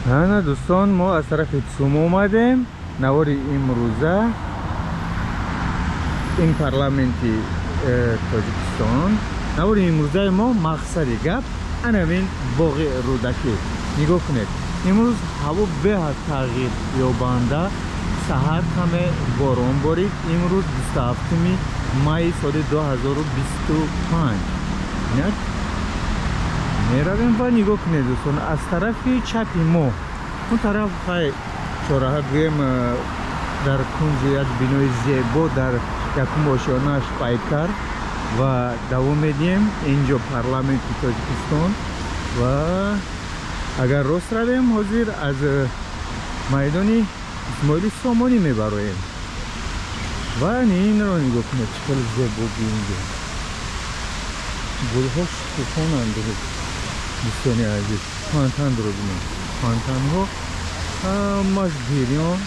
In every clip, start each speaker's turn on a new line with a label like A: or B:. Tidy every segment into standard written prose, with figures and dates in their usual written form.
A: ана дӯстон, мо аз тарафи Цум омадем. Навори имрӯза ин парламенти Тоҷикистон. Навори имрӯзаи мо мақсади гап анамин боғи рӯдакӣ. Нигоҳ кунед, имрӯз ҳаво беҳад тағйир ёбанда. Саҳар каме борон борид. Имрӯз 27 майи соли 2025. Инак меравем ва нигоҳ кунед дӯстон, аз тарафи чапи мо он тараф хай чораҳа гӯем дар кунҷи як бинои зебо дар якум ошёнааш пайкар ва давом медиҳем. Инҷо парламенти Тоҷикистон ва агар рост равем ҳозир аз майдони Исмоили Сомонӣ мебароем. ва инро нигоҳ кунед, чӣ хеле зебо бинҷо. гулҳо шукуфонанд дӯстони азиз. фонтанро бинед, фонтанҳо ҳамаш гирён.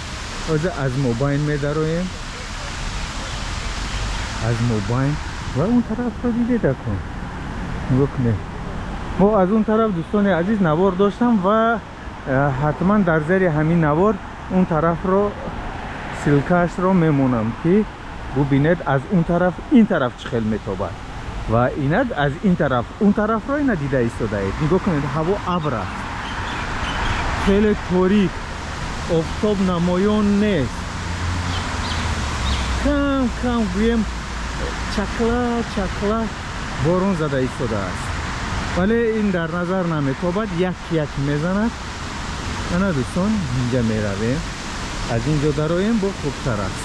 A: ҳозир аз мобайн медароем, аз мобайн ва он тарафро дидеда кун. нигоҳ кунед, мо аз он тараф дӯстони азиз навор доштам ва ҳатман дар зери ҳамин навор он тарафро силкаашро мемонам ки бубинед аз он тараф ин тараф чӣ хел метобад ва инак аз ин тараф он тарафро ина дида истодаед. нигоҳ кунед, ҳаво абр аст, хеле торик, офтоб намоён нест. кам кам гӯем чақла чақла борон зада истодааст, вале ин дар назар наметобад, як мезанад. ана дӯстон, инҷа меравем, аз инҷо дароем бо хубтар аст.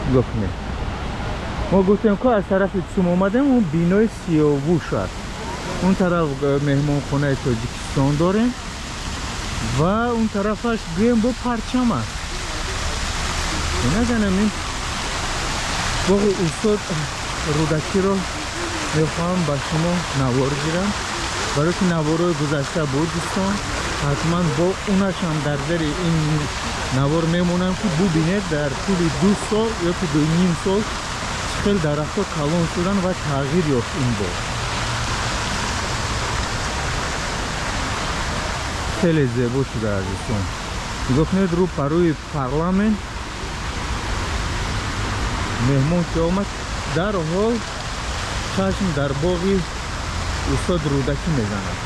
A: нигоҳ кунед, мо гуфтем ки аз тарафи Цум омадем. он бинои сиёвуш аст. он тараф меҳмонхонаи Тоҷикистон дорем ва он тарафаш гӯем бо парчам аст. инаканамин боғи устод рӯдакиро мехоҳам ба шумо навор гирам, барои ки наворои гузашта буд дӯстон. ҳатман бо унашам дар зери ин навор мемонам ки бубинед дар тӯли 2 сол ёки 2.5 сол чӣ хел дарахтҳо калон шудан ва тағйир ёфт ин боғ. хеле зебо шудааст дӯстон. нигоҳ кунед, рӯ парӯи парламент меҳмон ки омад, дарҳол чашм дар боғи устод рӯдакӣ мезанад.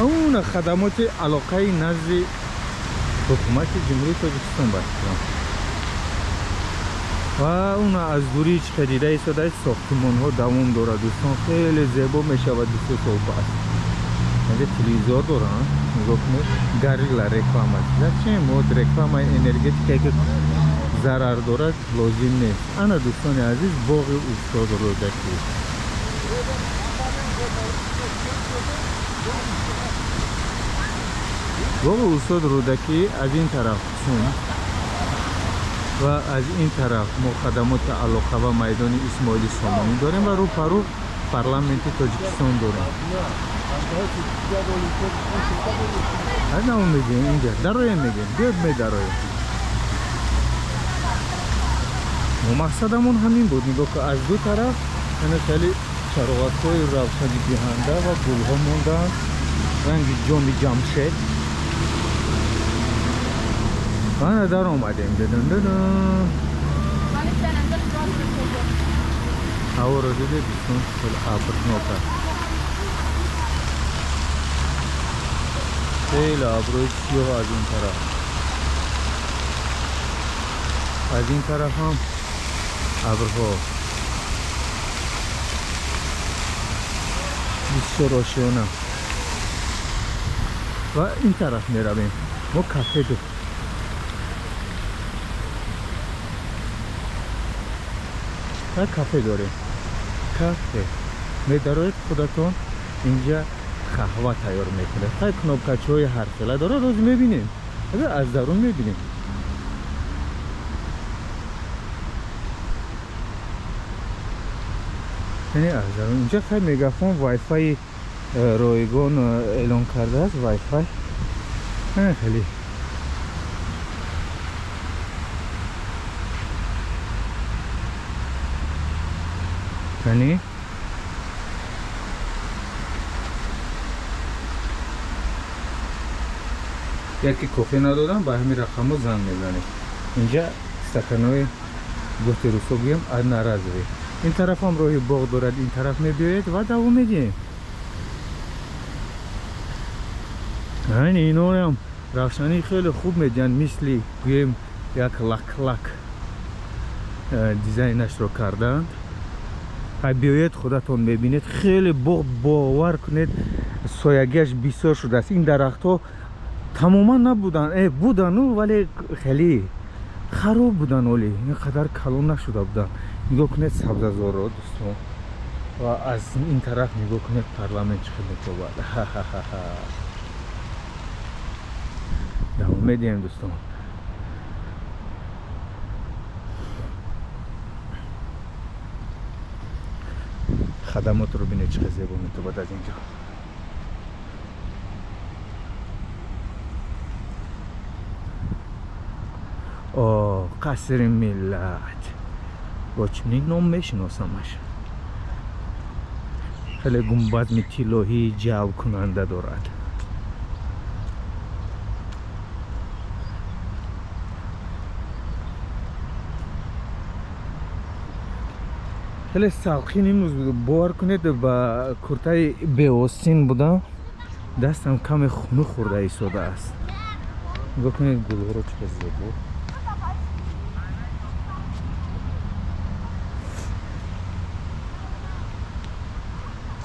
A: اون خدمات علاقه نزد حکومت جمهوری تاجیکستان باشد و اون از دوری چه دیده ایستاده ساختمان ها دوام دارد دوستان. خیلی زیبا میشود دوست صحبت. اینجا تلویزیون دارن، نگاه کنید، گاریلا رکلام است. چه مود رکلام انرژتیکی که ضرر دارد لازم نیست. انا دوستان عزیز باغ استاد رودکی. باغ استاد رودکی از این طرف چون و از این طرف ما خدمات علاقه و میدان اسماعیلی سامانی داریم و رو پرو پارلمانت تاجیکستان داریم. از اون میگیم اینجا درایم میگیم بیاد می درایم. ما مقصدمون همین بود، نگاه که از دو طرف یعنی خیلی چراغ‌های روشنی دهنده و گل‌ها موندن رنگ جمشید. من در اومدیم ددن هوا رو دیدید دوستان، خیلی ابرناک است، خیلی ابروی سیاه از این طرف، از این طرف هم ابرها بسیار آشیانه و این طرف میرویم. ما کافه دو کافه داریم. کافه می‌دارید خودتون اینجا قهوه تیار میکنه. خیلی کنابکچه‌های هر خیلی داره، روز میبینیم از درون میبینیم. یعنی از درون اینجا خیلی مگافون وای فای رایگان اعلان کرده است. وای فای خیلی یعنی یکی کافی ندادم به همین رقم زنگ میزنه اینجا استکانای گوشت رسوبی هم از ناراضی این طرف هم روی باغ دارد این طرف میبیاید و دوام میدیم اینا هم روشنی خیلی خوب میدن مثل گویم یک لک دیزاینش رو کردند بیاید خودتون میبینید خیلی باور کنید سایگیش بسیار شده است این درخت ها تماما نبودن بودن ولی خیلی خراب بودن ولی اینقدر کلان نشده بودن نگاه کنید سبززار رو دوستان و از این طرف نگاه کنید پارلمنت خیلی تو بود دوام میدیم دوستان خدمات رو بینید چه زیبا میتوباد از اینجا قصر ملت با چنین نام میشناسمش خیلی گنبد طلایی جو کننده دارد خیلی سالخین امروز بود باور کنید با کرتای بی‌آستین بودم دستم کم خونو خورده ایستاده است نگاه کنید گلها رو چه زیبا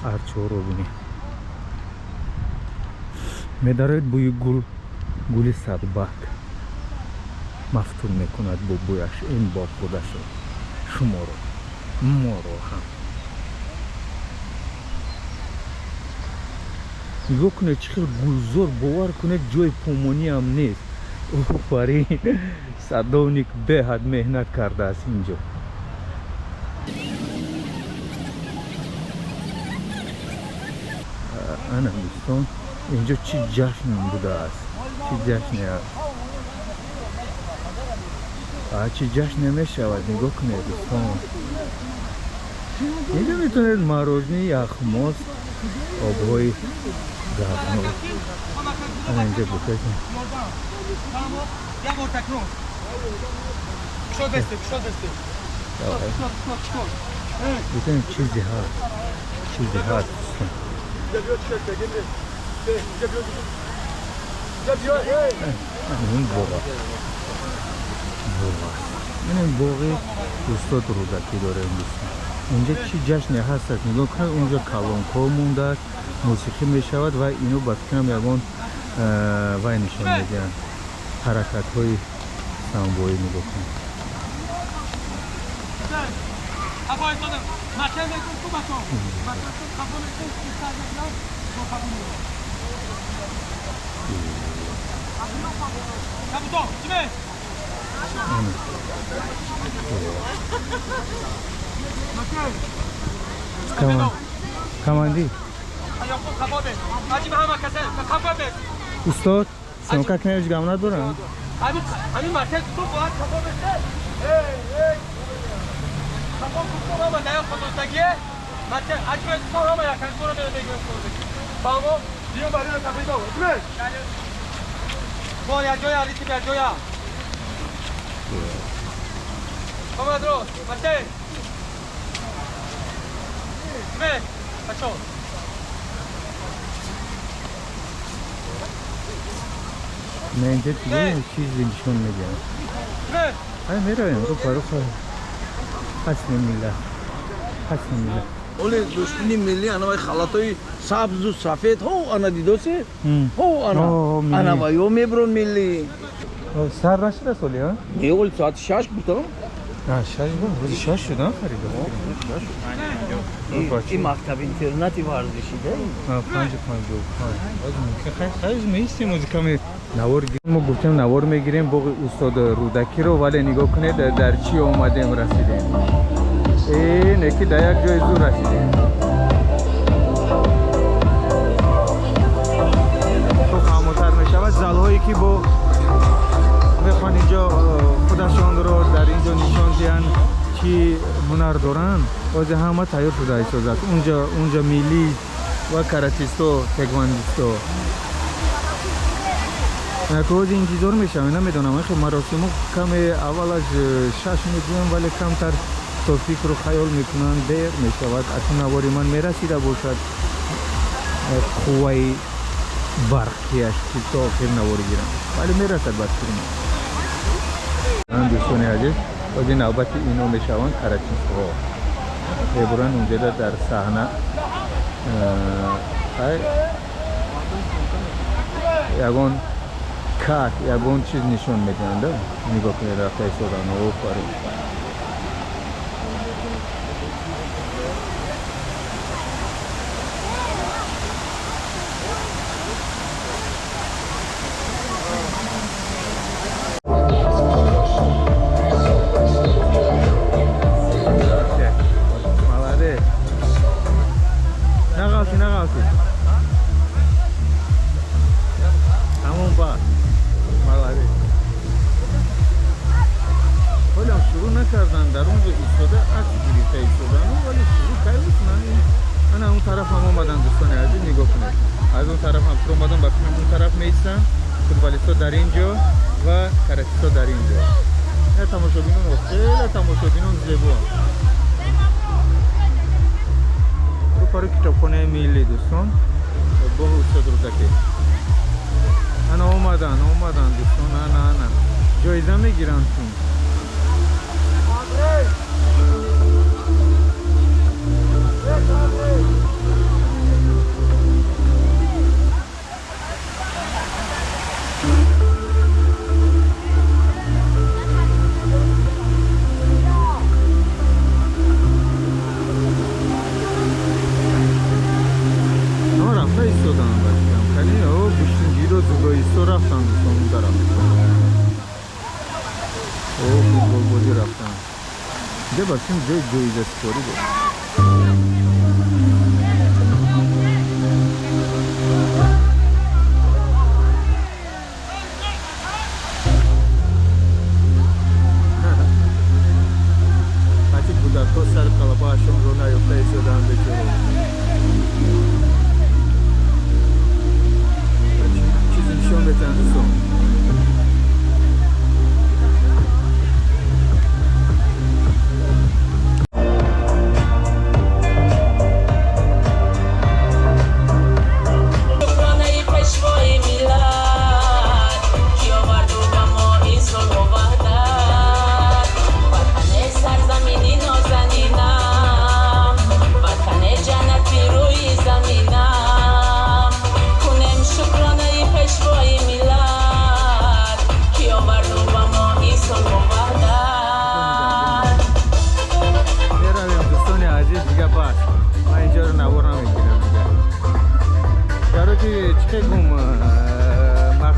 A: ارچه رو بینید می‌دارد بوی گل صدبک مفتون میکند با بویش این با خودش شما رو ما رو هم نگاه کنید چقدر گلزار باور کنید جای پومانی هم نیست اوفرین صداونیک به حد مهنت کرده است اینجا انا دوستان اینجا چی جشن بوده است چی جشنی است چی جشن نمیشود نگاه کنید دوستان اینجا میتونید مروجنی یخماس آبهای گرم اینجا بکنید بکنید چیزی هست این باغی استاد رودکی داره اینجا چی جشنی هست نگاه کنید اونجا کلانکا مونده است موسیقی می شود و اینو باز کنم یکان وای نشان میدن حرکت های سنبایی نگاه کنید کماندی استاد سمکک نیش گمنه دارم همین مرکز تو باید کباب بشه کباب تو ما نیا خودتگیه مرکز اجمه تو ما یکن تو رو بگیم بابا دیو برای کافی دو چه با یا جویا لیتی بیا جویا کامادرو مرکز چه بچو من اینجا دیگه چیزی نشون میدم میرویم رو پارو حسن میله
B: اولی دوستینی ملی انوای خلطای سبز و سفید ها انا دیدوسی ها انا وایو میبرون ملی
A: سر نشده سالی ها؟
B: اول ساعت 6 بودم
A: شش بود روزی 6 شدن خریده
B: این مکتب اینترنتی ورزشی داریم
A: 5 خیلی میستیم موزیکا می نوار ما گفتیم نوار میگیریم باقی استاد رودکی رو ولی نگاه کنید در چی اومدیم رسیدیم این یکی در یک جای زور رسیدیم خاموتر میشود زلهایی که با میخوان اینجا خودشان رو در اینجا نشان دهند چی هنر دارن از همه تیار شده ایستاد اونجا میلی و کراتیستو تکواندیستو روز انتظار میشم نمیدونم خیلی مراسمو کم اول از 6 میگویم ولی کمتر تو فکر رو خیال میکنن دیر میشود اکنون نواری من میرسیده باشد قوه برقیش که تا آخر نواری گیرم ولی میرسد بس کنیم من دوستان عزیز باز نوبت اینو میشوند کرچیس‌ها برن اونجا در صحنه یگان کات یگان چیز نشون میدن نگاه کنید رفته ایستادن و آفرین در اینجا و کرچی‌ها در اینجا نه تماشابینون خیلی تماشابینون زیبا تو کار کتابخانه ملی دوستان با استاد رودکی انا اومدن دوستان انا جایزه میگیرن چون باشیم جایزه سپاری بود بچه کودک‌ها سر قلبه‌شون رو نیافته ایستادن بیچاره چیزی نشون بدن دوستان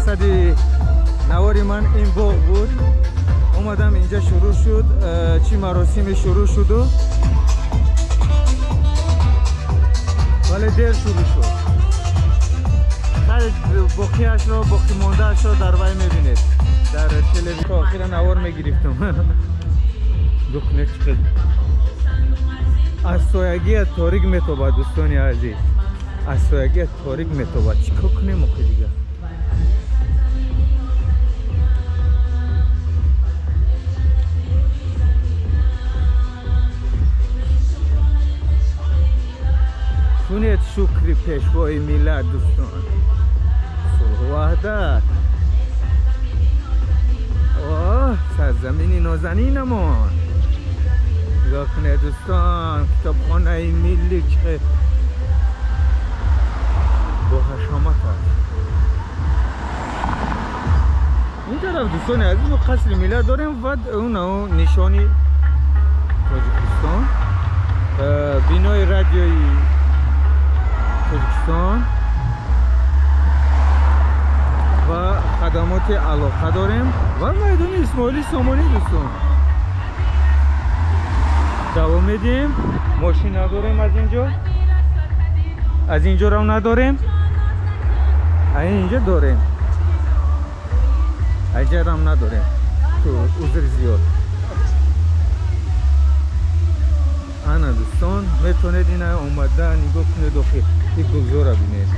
A: مقصد نواری من این باغ بود اومدم اینجا شروع شد چی مراسم شروع شد ولی دیر شروع شد باقیش رو باقی ماندهش رو در وی میبینید در تلویزیون آخیرا نوار میگرفتم دخنه چقدر از سویگی تاریک میتوبه دوستان عزیز از سویگی تاریک میتوبه چیکار کنیم آخه دیگه کنید شکری پیشوای میلاد دوستان صلح و وحدت سرزمین نازنینمان نگاه کنید دوستان کتابخانه ملی که با حشامت هست این طرف دوستان عزیز ما قصر میلاد داریم و اون نشانی تاجیکستان بینای رادیوی تاجیکستان و خدمات علاقه داریم و میدان اسماعیلی سامانی دوستان دوام میدیم ماشین نداریم از اینجا رو نداریم اینجا داریم اینجا رو نداریم تو عذر زیاد انا دوستان میتونید این اومده نگاه کنید داخل این گلزار رو بینید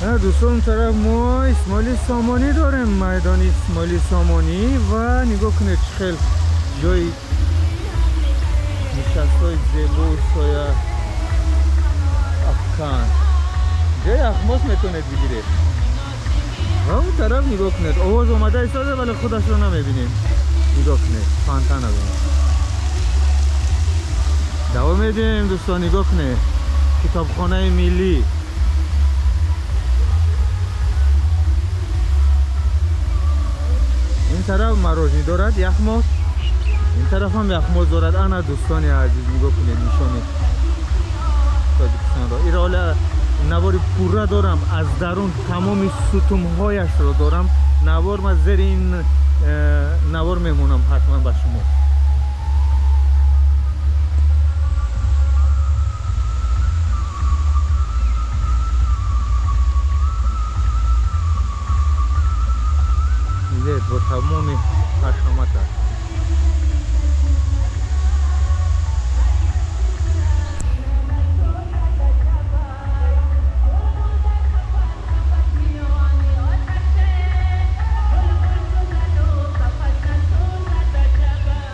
A: دوستان طرف ما اسماعیل سامانی داریم، میدان اسماعیل سامانی و نگاه کنید خیلی جای نشستای زیبا و سایه افکان جای اخماس میتونید بگیرید. و اون طرف نگاه کنید آواز اومده ایستاده ولی خودش رو نمیبینیم. نگاه کنید فانتان رو دوام میدیم دوستان. نگاه کنید کتابخانه ملی. این طرف مراجع دارد یخماس، این طرف هم یخماس دارد. انا دوستان عزیز نگاه کنید نشانی تاجیکستان را. این حالا نوار پوره دارم از درون تمام ستونهایش رو دارم. نوار من زیر این نوار میمونم حتما با شما. با تمام حشمت است.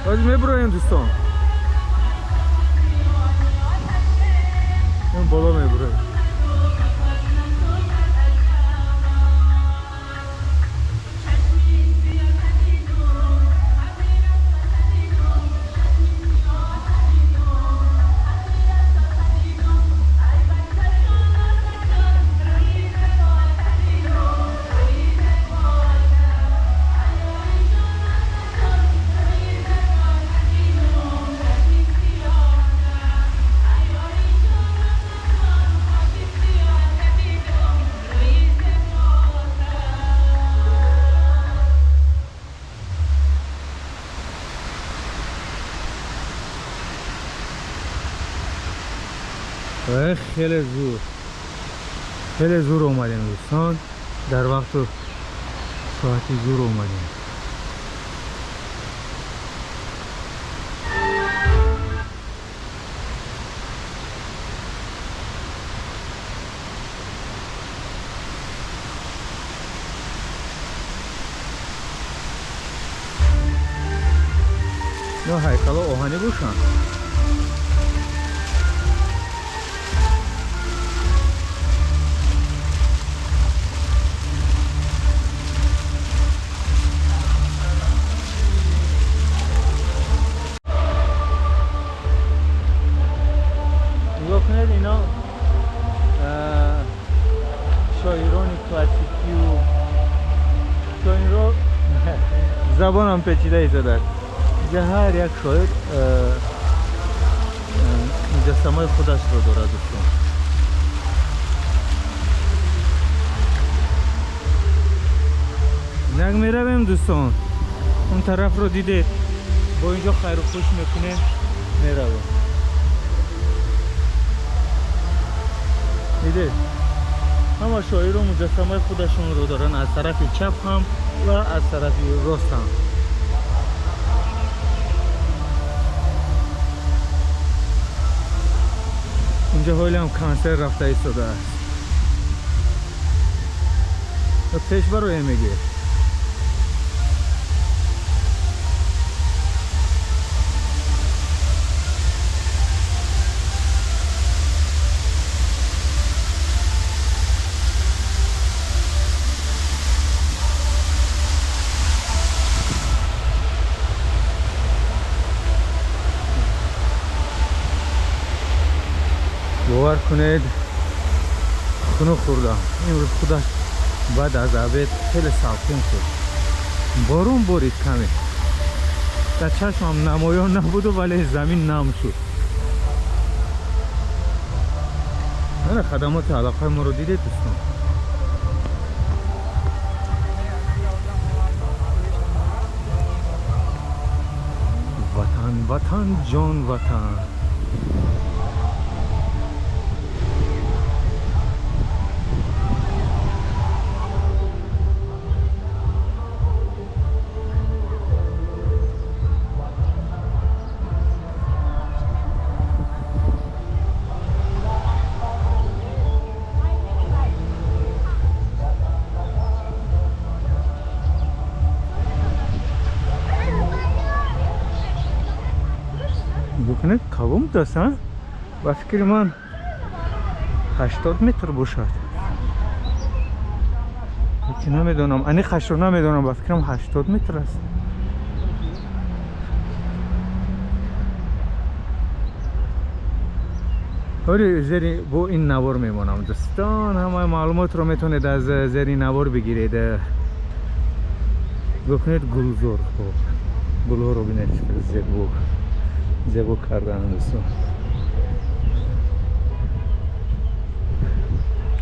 A: باز میبرویم دوستان. اون بالا میبرویم. خیلی زور اومدیم دوستان. در وقت ساعتی زور اومدیم. نه هیکل آهنی باشن. اینا شاعران کلاسیکی و شاعران رو زبان هم پیچیده ایزده. اینجا هر یک شاعر مجسمه خودش رو دارد دوستان. نگ میرویم دوستان. اون طرف رو دیدید با اینجا خیر و خوش میکنه میرویم. دیدید همه شاعر و مجسمه خودشون رو دارن از طرف چپ هم و از طرف راست هم. اینجا حالی هم کانسر رفته ایستاده است. پیش برای میگه باور کنید خونو خوردم امروز. خودش بعد از عبید خیلی ساکن شد. بارون بارید کمی. در چشمم نمایان نبود ولی زمین نم شد. من خدمات علاقه ما رو دیدید دوستان. وطن وطن جان وطن. کنید کدوم دست ها؟ با فکر من 80 متر باشد که نمیدونم اینی خش رو نمیدونم با فکرم 80 متر است ولی زیر با این نوار میمونم دوستان همه معلومات رو میتونید از زیر نوار بگیرید بکنید گلزار گلها رو بینید زیبا کردن دوستان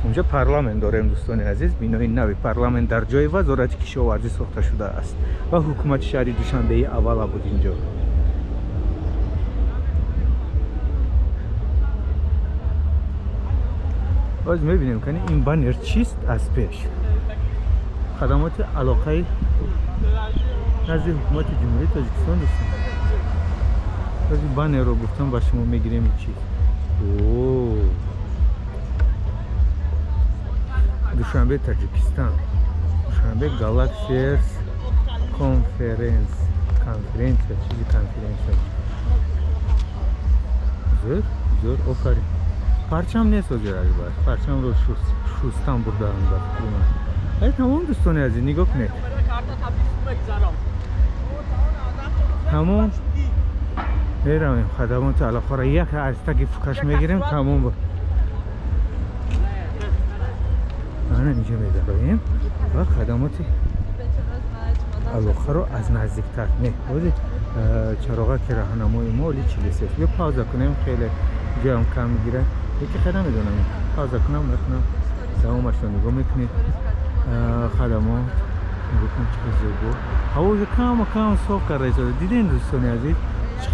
A: اونجا پارلمان داریم دوستان عزیز بینای نوی پارلمان در جای وزارت کشاورزی ساخته شده است و حکومت شهری دوشنبه اول بود اینجا باز میبینیم که این بانر چیست از پیش خدمات علاقه نزد حکومت جمهوری تاجیکستان دوستان باز این بانر رو گفتم با شما میگیریم این چیز دوشنبه تاجیکستان دوشنبه گالاکسیرز کنفرنس چیزی کنفرنس زور آفرین پرچم نیست و زیر پرچم رو شستم بردارم ای تمام دوستانی عزیز نگاه کنید تمام میرم خدمات علاقه را یک از تک فکش میگیریم تمام بود آنه اینجا میداریم و خدمات علاقه رو از نزدیکتر نه بودی چراغه که راهنمای ما لی چلیسه یه پاوزه کنیم خیلی جام کم میگیره یکی خیلی نمیدونم پاوزه کنم نکنم دوامش رو نگاه میکنید خدمات نگاه کنید چه زیبا هوا کم صاف کرده شده دیدین دوستانی عزیز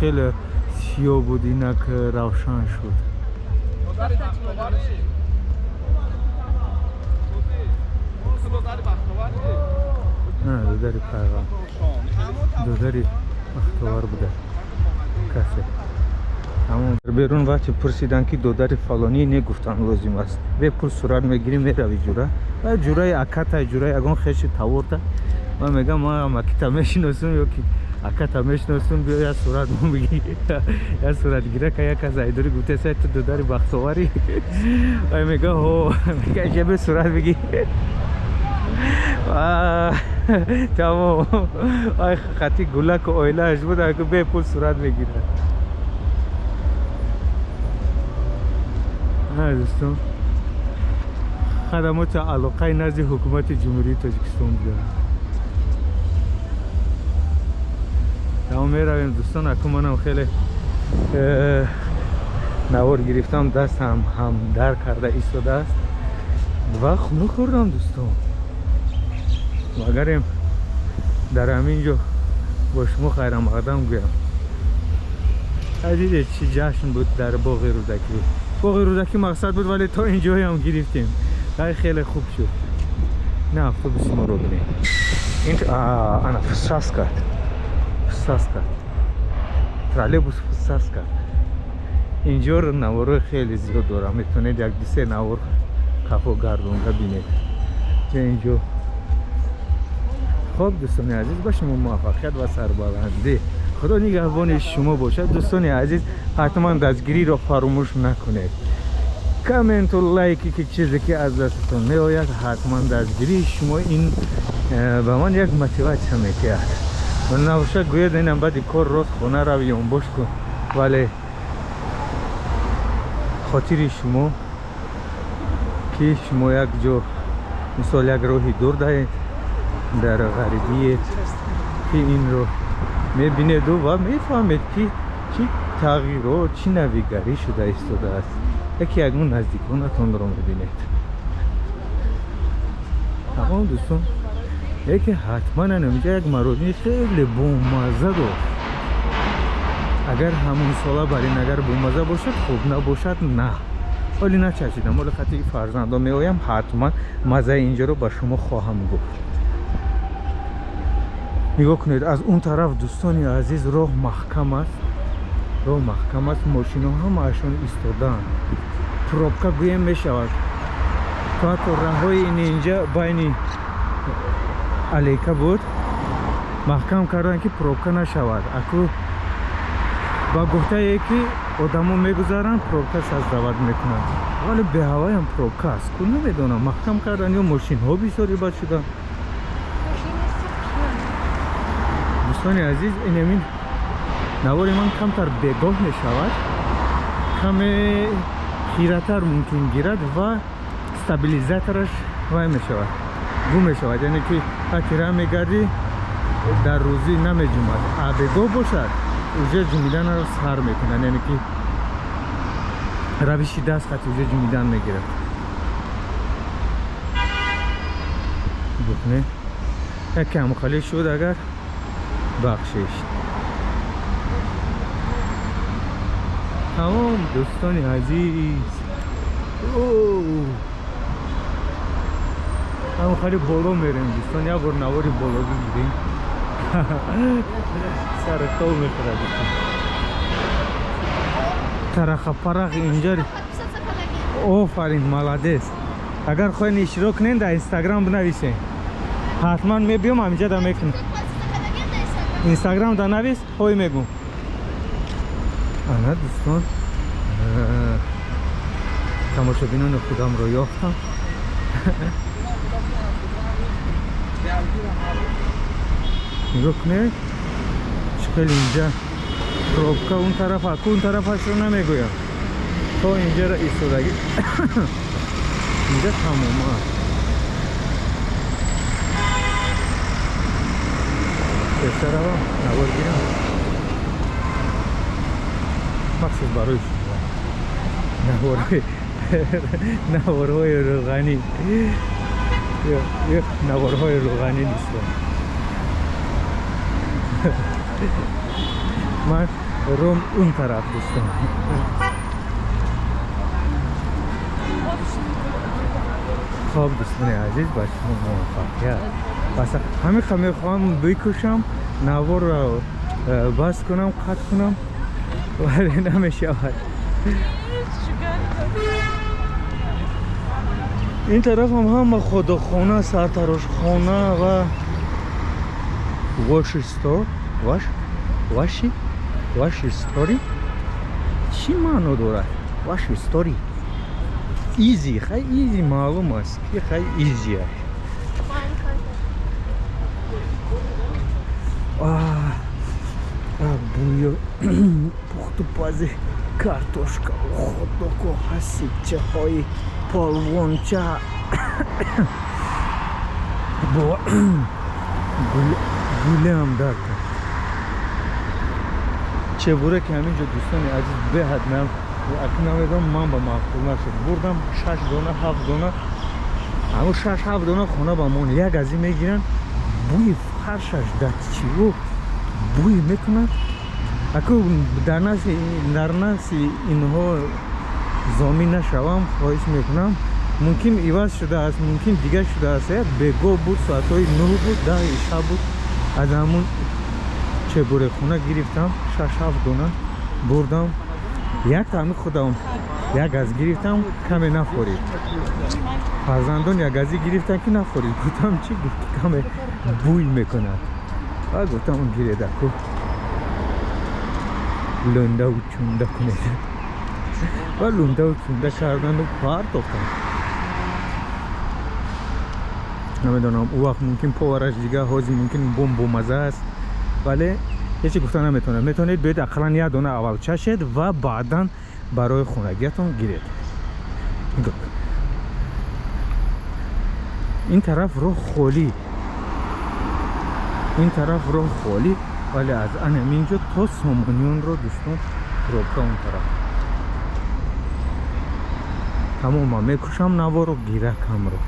A: خیلی سیاه بود اینک روشن شد نه دوداری پیغام دوداری بختوار بوده کسی همون بیرون وقتی پرسیدن که دوداری فلانی نگفتن لازم است به پول صورت میگیریم میروی جوره و جوره اکتا جوره اگون خیش تاورده من میگم ما مکیتا میشناسم یا که اکتا میشناسم بیا یا صورت ما بگی یا صورت گیره که یک از ایدوری گوته سه تو دوداری بختواری و میگه هو میگه جبه صورت بگی تمام آی خطی گلک و اویلهش بود اگه به پول صورت میگیره ها دوستان خدمات علاقه نزد حکومت جمهوری تاجیکستان بوده تمام میرویم دوستان اکنون منم خیلی نوار گرفتم دست هم در کرده ایستاده است و خونو خوردم دوستان مگرم در همینجا با شما خیر مقدم گویم دیدید چی جشن بود در باغ رودکی مقصد بود ولی تا اینجا هم گرفتیم خیلی خوب شد نه اتوبوس ما رو بینیم این انا فساس کرد ترالبوس فساس کرد اینجا رو نوار خیلی زیاد دارم میتونید یک دیسه نوار کافو گردونده بینید اینجا خب دوستان عزیز با شما موفقیت و سربلندی خدا نگهبان شما باشد دوستان عزیز حتما دستگیری را فراموش نکنید کامنت و لایکی که چیزی که از دستتون میآید حتما دستگیری شما این به من یک موتیواسیون میکرد و نباشه گوید اینم بعد کار راست خونه رویم باش کن ولی خاطر شما که شما یک جو مثال یک راهی دور دهید در غریبیت که این رو میبینید و میفهمید که چی تغییرات چی نویگری شده ایستاده است یکی اگمون نزدیکانتون رو میبینید تمام دوستان یکی حتما نمیجا یک مرودی خیلی بومزه داشت اگر همون ساله برین اگر بومزه باشد خوب نباشد نه ولی نچشیدم ولی خطی فرزنده میایم حتما مزه اینجا رو به شما خواهم گفت نگاه کنید از اون طرف دوستانی عزیز راه محکم است ماشین ها هم اشون ایستادن پروبکا گویم می شود تا راه های اینجا بین علیکه بود محکم کردن که پروبکا نشود اکو ва гуфтае ки одамо мегузаранд пробка саздавад мекунанд, вале беҳаваям пробка аст ку намедонам маҳкам кардан ё мошинҳо бисёри бад шуданд. дӯстони азиз, инамин навори ман камтар бегоҳ мешавад, каме хиратар мумкин гирад ва стабилизатораш вай мешавад, гум мешавад, яъне ки вақти раҳ мегарди дар рӯзӣ намеҷумад, а бегоҳ бошад уже ҷумиданро сар мекунад, яъне ки равиши дастхати уже ҷумидан мегирад. бухне яке амухали шуд агар бахшиш. тамом дӯстони азиз, амухали боло мерем дӯстон, як бор навори бологӣ гирем. саратол мехӯрад. тараха парах инҷа. офарин, маладес. агар хоҳед иштирок кунед дар инстаграм бинависед, ҳатман мебиём ҳаминҷа да мекунем. инстаграм да навис, ҳой мегӯ. ана дӯстон, тамошобинони худамро ёфтам. нигоҳ кунед чиқел инҷа пробка он тарафа, ку он тарафашро намегӯям, то инҷаро истодагӣ. инҷа тамом аст. пешаравам навор гирам махсус барои наворҳои рӯғанӣ. наворҳои рӯғанӣ нистон. ман ром он тараф дӯстон. хоб дӯстони азиз, ба шумо муваффақият. баса ҳамиқа мехоҳам бикушам, наворро бас кунам, қат кунам, вале намешавад. ин тарафам ҳама ходохона, сартарошхона ва вошистор. вашистори чӣ маъно дорад? вашистори изи, хай изи маълум аст ки хай изи аст. бӯё пухтупази картошка, ходоко, ҳасибчаҳои полвонча, гулам дарка чебуреки ҳаминҷо дӯстони азиз беҳад намедонам ман ба маъқул нашуд. бурдам 6 дона 7 дона, ҳамун 6-7 дона хона ба мон як аз ин мегиранд, бӯи фаршаш датчиво бӯй мекунад. аку дар наси инҳо зомин нашавам, хоҳиш мекунам. мумкин иваз шудааст, мумкин дигар шудааст. бегоҳ буд, соатҳои 9 буд, 10 шаб буд. аз ҳамун чебурекхона гирифтам 6-7 дона, бурдам. як таъми худам як газ гирифтам, каме нафорид. фарзандон як гази гирифтам ки нафорид. гуфтам чӣ? гуфт каме бӯй мекунад. ва гуфтам гиредаку лундаву чунда кунед. ва лундаву чунда кардану партофтам. намедонам у вақт мумкин повараш дигар ҳозир мумкин бомаза аст, вале ҳеҷ чӣ гуфта наметавонад. метавонед биёед ақаллан як дона аввал чашед ва баъдан барои хонагиятон гиред. ин тараф роҳ холӣ, ин тараф роҳ холӣ, вале аз анаминҷо то сомонёнро дӯстон пробка он тараф. тамома мекушам наворо гиракамро.